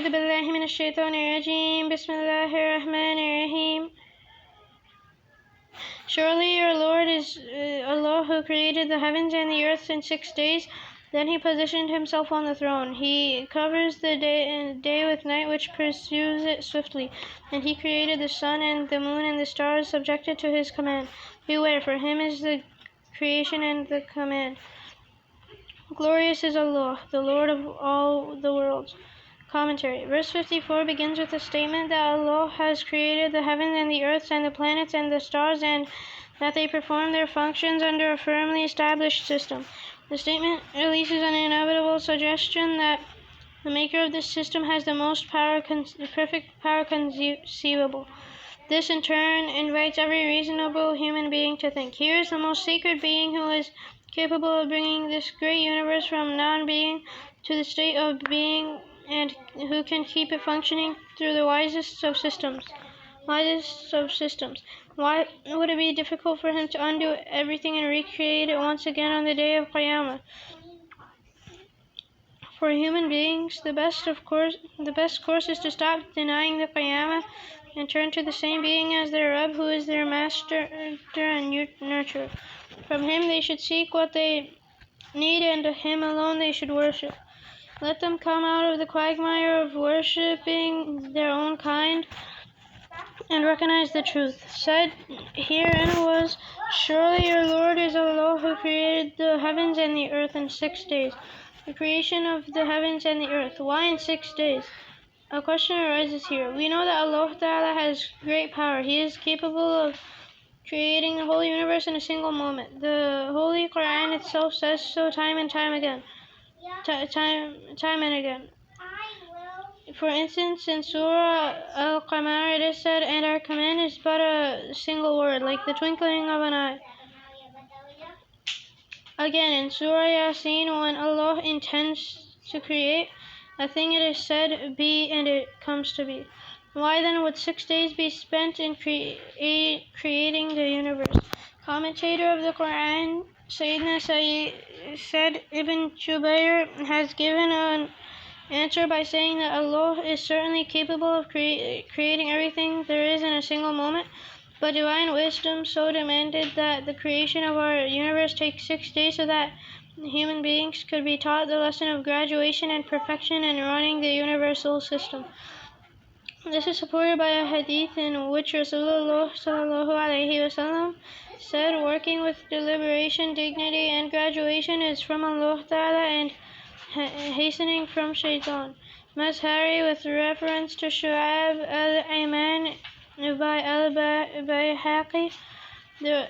أعوذ بالله من الشيطان الرجيم. بسم الله الرحمن الرحيم. Surely your Lord is Allah, who created the heavens and the earth in 6 days. Then he positioned himself on the throne. He covers the day with night, which pursues it swiftly. And he created the sun and the moon and the stars, subjected to his command. Beware, for him is the creation and the command. Glorious is Allah, the Lord of all the worlds. Commentary. Verse 54 begins with a statement that Allah has created the heavens and the earth and the planets and the stars, and that they perform their functions under a firmly established system. The statement releases an inevitable suggestion that the maker of this system has the most perfect power conceivable. This in turn invites every reasonable human being to think, here is the most sacred being who is capable of bringing this great universe from non-being to the state of being, and who can keep it functioning through the wisest of systems. Why would it be difficult for him to undo everything and recreate it once again on the day of Qiyamah? For human beings, the best course is to stop denying the Qiyamah and turn to the same being as their Rabb, who is their master and nurturer. From him they should seek what they need, and to him alone they should worship. Let them come out of the quagmire of worshipping their own kind and recognize the truth. Said herein was, surely your Lord is Allah, who created the heavens and the earth in 6 days. The creation of the heavens and the earth. Why in 6 days? A question arises here. We know that Allah Ta'ala has great power. He is capable of creating the whole universe in a single moment. The Holy Quran itself says so time and time again. For instance, in Surah Al-Qamar it is said, and our command is but a single word, like the twinkling of an eye. Again, in Surah Yasin, when Allah intends to create a thing, it is said, be, and it comes to be. Why then would 6 days be spent in creating the universe? Commentator of the Quran, Sayyidina Said Ibn Jubayr has given an answer by saying that Allah is certainly capable of creating everything there is in a single moment, but divine wisdom so demanded that the creation of our universe take 6 days so that human beings could be taught the lesson of graduation and perfection in running the universal system. This is supported by a hadith in which Rasulullah ﷺ said, working with deliberation, dignity, and graduation is from Allah Ta'ala, and hastening from Shaitan. Mazhari, with reference to Shu'ab al-Iman by al-Bayhaqi, the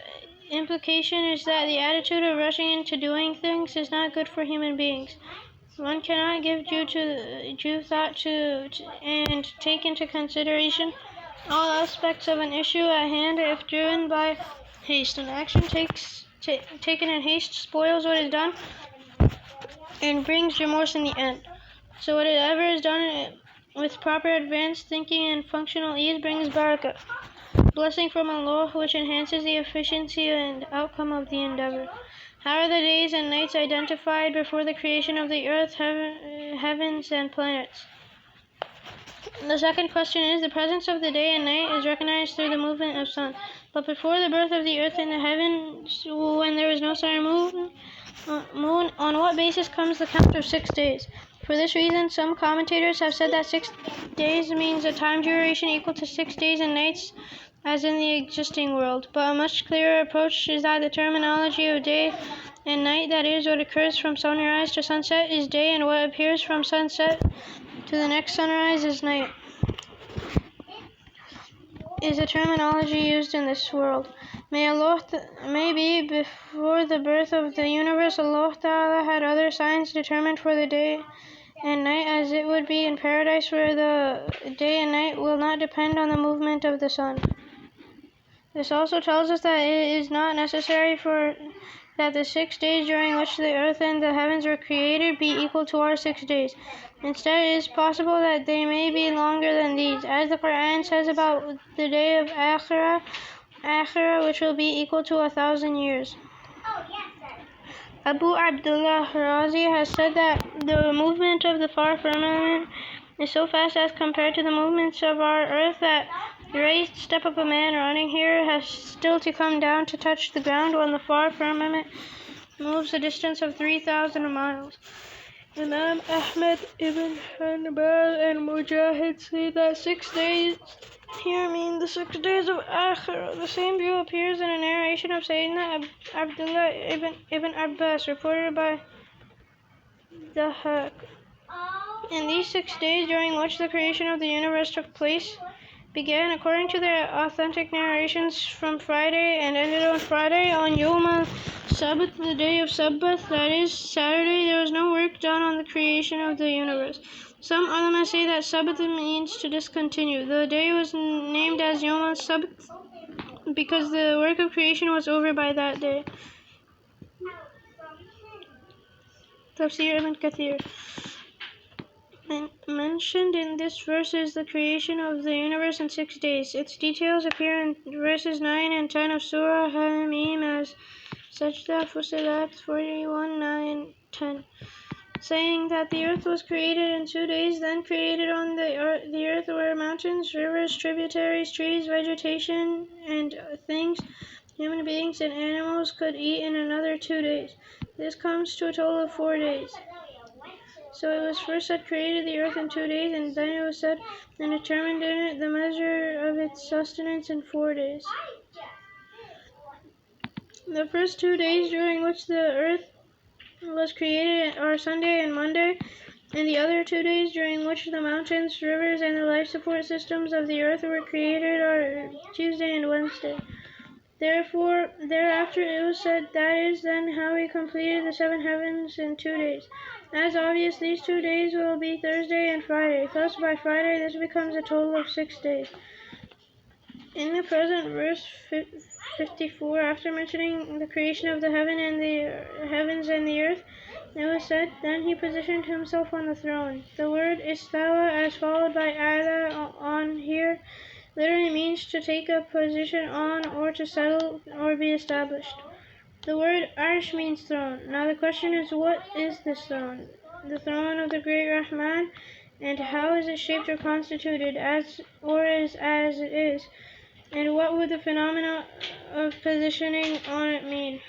implication is that the attitude of rushing into doing things is not good for human beings. One cannot give due thought to and take into consideration all aspects of an issue at hand if driven by haste. An action taken in haste spoils what is done and brings remorse in the end. So whatever is done with proper advanced thinking and functional ease brings barakah, blessing from Allah, which enhances the efficiency and outcome of the endeavor. How are the days and nights identified before the creation of the earth, heavens, and planets? The second question is, the presence of the day and night is recognized through the movement of sun. But before the birth of the earth and the heavens, when there was no sun or moon, on what basis comes the count of 6 days? For this reason, some commentators have said that 6 days means a time duration equal to 6 days and nights as in the existing world. But a much clearer approach is that the terminology of day and night, that is, what occurs from sunrise to sunset, is day, and what appears from sunset to the next sunrise is night, is a terminology used in this world. Maybe before the birth of the universe, Allah Ta'ala had other signs determined for the day and night, as it would be in paradise, where the day and night will not depend on the movement of the sun. This also tells us that it is not necessary that the 6 days during which the earth and the heavens were created be equal to our 6 days. Instead, it is possible that they may be longer than these, as the Quran says about the day of Akhirah, which will be equal to 1,000 years. Abu Abdullah Razi has said that the movement of the far firmament is so fast as compared to the movements of our earth that the raised step of a man running here has still to come down to touch the ground when the far firmament moves a distance of 3,000 miles. Imam Ahmad ibn Hanbal and Mujahid say that 6 days here mean the 6 days of Akhirah. The same view appears in a narration of Sayyidina Abdullah ibn Abbas, reported by the Haq. In these 6 days during which the creation of the universe took place began, according to the authentic narrations, from Friday and ended on Friday. On Yom al-Sabbath, the day of Sabbath, that is Saturday, there was no work done on the creation of the universe. Some ulama say that Sabbath means to discontinue. The day was named as Yom al-Sabbath because the work of creation was over by that day. Tafsir Ibn Kathir. Mentioned in this verse is the creation of the universe in 6 days. Its details appear in verses 9 and 10 of Surah Hamim as Sajda Fusilat 41, 9, 10, saying that the earth was created in 2 days, then created on the earth were mountains, rivers, tributaries, trees, vegetation, and things human beings and animals could eat in another 2 days. This comes to a total of 4 days. So it was first said created the earth in 2 days, and then it was said and determined in it the measure of its sustenance in 4 days. The first 2 days during which the earth was created are Sunday and Monday, and the other 2 days during which the mountains, rivers, and the life support systems of the earth were created are Tuesday and Wednesday. Therefore, thereafter it was said, that is then how we completed the 7 heavens in 2 days. As obvious, these 2 days will be Thursday and Friday. Thus, by Friday, this becomes a total of 6 days. In the present verse 54, after mentioning the creation of the heavens and the earth, it was said, then he positioned himself on the throne. The word istawa, as followed by ala on here, literally means to take a position on, or to settle, or be established. The word arsh means throne. Now the question is, what is this throne? The throne of the great Rahman, and how is it shaped or constituted, as it is? And what would the phenomena of positioning on it mean?